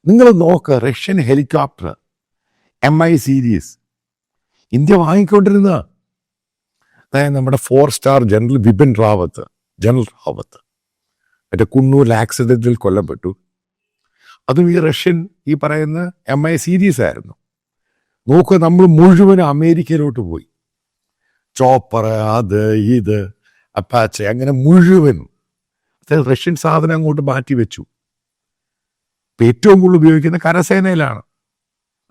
നിങ്ങൾ നോക്കുക, Russian helicopter MI series India വാങ്ങിക്കൊണ്ടിരുന്ന, അതായത് നമ്മുടെ 4 സ്റ്റാർ ജനറൽ ബിപിൻ റാവത്ത്, മറ്റേ കുണ്ണൂരിൽ ആക്സിഡന്റിൽ കൊല്ലപ്പെട്ടു. അതും ഈ റഷ്യൻ ഈ പറയുന്ന MI സീരീസ് ആയിരുന്നു. നോക്കുക, നമ്മൾ മുഴുവൻ അമേരിക്കയിലോട്ട് പോയി. ചോപ്പർ, അത് ഇത് അപ്പാച്ചെ, അങ്ങനെ മുഴുവൻ റഷ്യൻ സാധനം അങ്ങോട്ട് മാറ്റി വെച്ചു. ഇപ്പം ഏറ്റവും കൂടുതൽ ഉപയോഗിക്കുന്ന കരസേനയിലാണ്.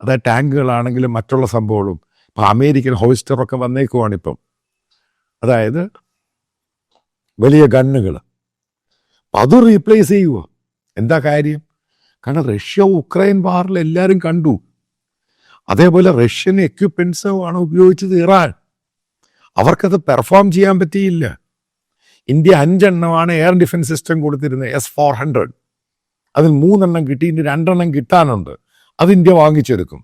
അതായത് ടാങ്കുകളാണെങ്കിലും മറ്റുള്ള സംഭവങ്ങളും. ഇപ്പം അമേരിക്കൻ ഹോയിസ്റ്ററൊക്കെ വന്നേക്കുവാണ് ഇപ്പം. അതായത് വലിയ ഗണ്ണുകൾ അത് റീപ്ലേസ് ചെയ്യുക. എന്താ കാര്യം? കാരണം റഷ്യ ഉക്രൈൻ വാറിൽ എല്ലാവരും കണ്ടു. അതേപോലെ റഷ്യൻ എക്യുപ്മെൻറ്റ്സുമാണ് ഉപയോഗിച്ചത് ഇറാൻ. അവർക്കത് പെർഫോം ചെയ്യാൻ പറ്റിയില്ല. ഇന്ത്യ 5 എണ്ണമാണ് എയർ ഡിഫൻസ് സിസ്റ്റം കൊടുത്തിരുന്നത്, S-400. അതിൽ 3 എണ്ണം കിട്ടി, ഇനി 2 എണ്ണം കിട്ടാനുണ്ട്. അത് ഇന്ത്യ വാങ്ങിച്ചെടുക്കും.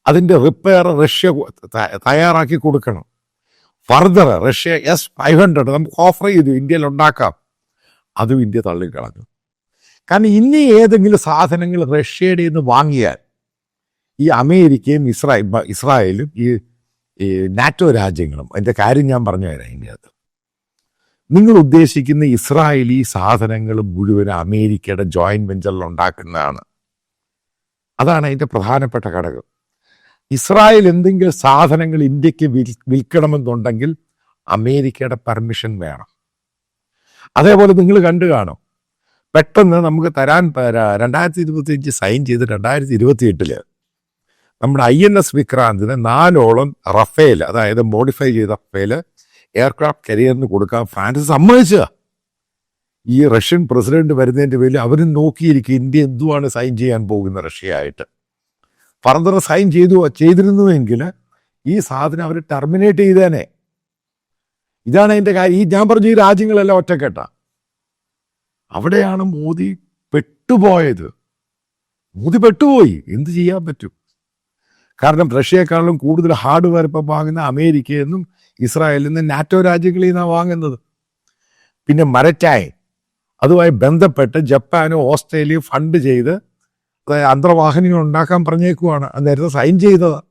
അതിൻ്റെ റിപ്പയർ റഷ്യ തയ്യാറാക്കി കൊടുക്കണം. ഫർദർ റഷ്യ S-500 നമുക്ക് ഓഫർ ചെയ്തു, ഇന്ത്യയിൽ ഉണ്ടാക്കാം. അതും ഇന്ത്യ തള്ളിക്കളഞ്ഞു. കാരണം ഇനി ഏതെങ്കിലും സാധനങ്ങൾ റഷ്യയുടെ നിന്ന് വാങ്ങിയാൽ ഈ അമേരിക്കയും ഇസ്രായേലും ഈ നാറ്റോ രാജ്യങ്ങളും, അതിൻ്റെ കാര്യം ഞാൻ പറഞ്ഞു തരാം. ഇതിനകത്ത് നിങ്ങൾ ഉദ്ദേശിക്കുന്ന ഇസ്രായേലി സാധനങ്ങൾ മുഴുവൻ അമേരിക്കയുടെ ജോയിന്റ് വെഞ്ചറിൽ ഉണ്ടാക്കുന്നതാണ്. അതാണ് അതിൻ്റെ പ്രധാനപ്പെട്ട ഘടകം. ഇസ്രായേൽ എന്തെങ്കിലും സാധനങ്ങൾ ഇന്ത്യക്ക് വിൽക്കണമെന്നുണ്ടെങ്കിൽ അമേരിക്കയുടെ പെർമിഷൻ വേണം. അതേപോലെ നിങ്ങൾ കണ്ടു കാണും, പെട്ടെന്ന് നമുക്ക് തരാൻ 2025 സൈൻ ചെയ്ത് 2028 നമ്മുടെ INS വിക്രാന്തിന് 4ഓളം റഫേൽ, അതായത് മോഡിഫൈ ചെയ്ത റഫേൽ എയർക്രാഫ്റ്റ് കരിയറിന് കൊടുക്കാൻ ഫ്രാൻസ് സമ്മതിച്ചത്. ഈ റഷ്യൻ പ്രസിഡന്റ് വരുന്നതിൻ്റെ പേരിൽ അവരും നോക്കിയിരിക്കും ഇന്ത്യ എന്തുവാണ് സൈൻ ചെയ്യാൻ പോകുന്ന റഷ്യയായിട്ട്. ഫർദർ സൈൻ ചെയ്തിരുന്നുവെങ്കിൽ ഈ സാധനം അവർ ടെർമിനേറ്റ് ചെയ്തേനെ. ഇതാണ് അതിൻ്റെ കാര്യം. ഈ ഞാൻ പറഞ്ഞ ഈ രാജ്യങ്ങളെല്ലാം ഒറ്റക്കെട്ട. അവിടെയാണ് മോദി പെട്ടുപോയത്. മോദി പെട്ടുപോയി. എന്ത് ചെയ്യാൻ പറ്റും? കാരണം റഷ്യയെക്കാളും കൂടുതൽ ഹാർഡ്വെയർ ഇപ്പം വാങ്ങുന്ന അമേരിക്കയിൽ നിന്നും ഇസ്രായേലിൽ നിന്നും നാറ്റോ രാജ്യങ്ങളിൽ നിന്നാണ് വാങ്ങുന്നത്. പിന്നെ മരറ്റായി അതുമായി ബന്ധപ്പെട്ട് ജപ്പാനും ഓസ്ട്രേലിയയും ഫണ്ട് ചെയ്ത് അന്തർവാഹിനികൾ ഉണ്ടാക്കാൻ പറഞ്ഞേക്കുവാണ്. അത് നേരത്തെ സൈൻ ചെയ്തതാണ്.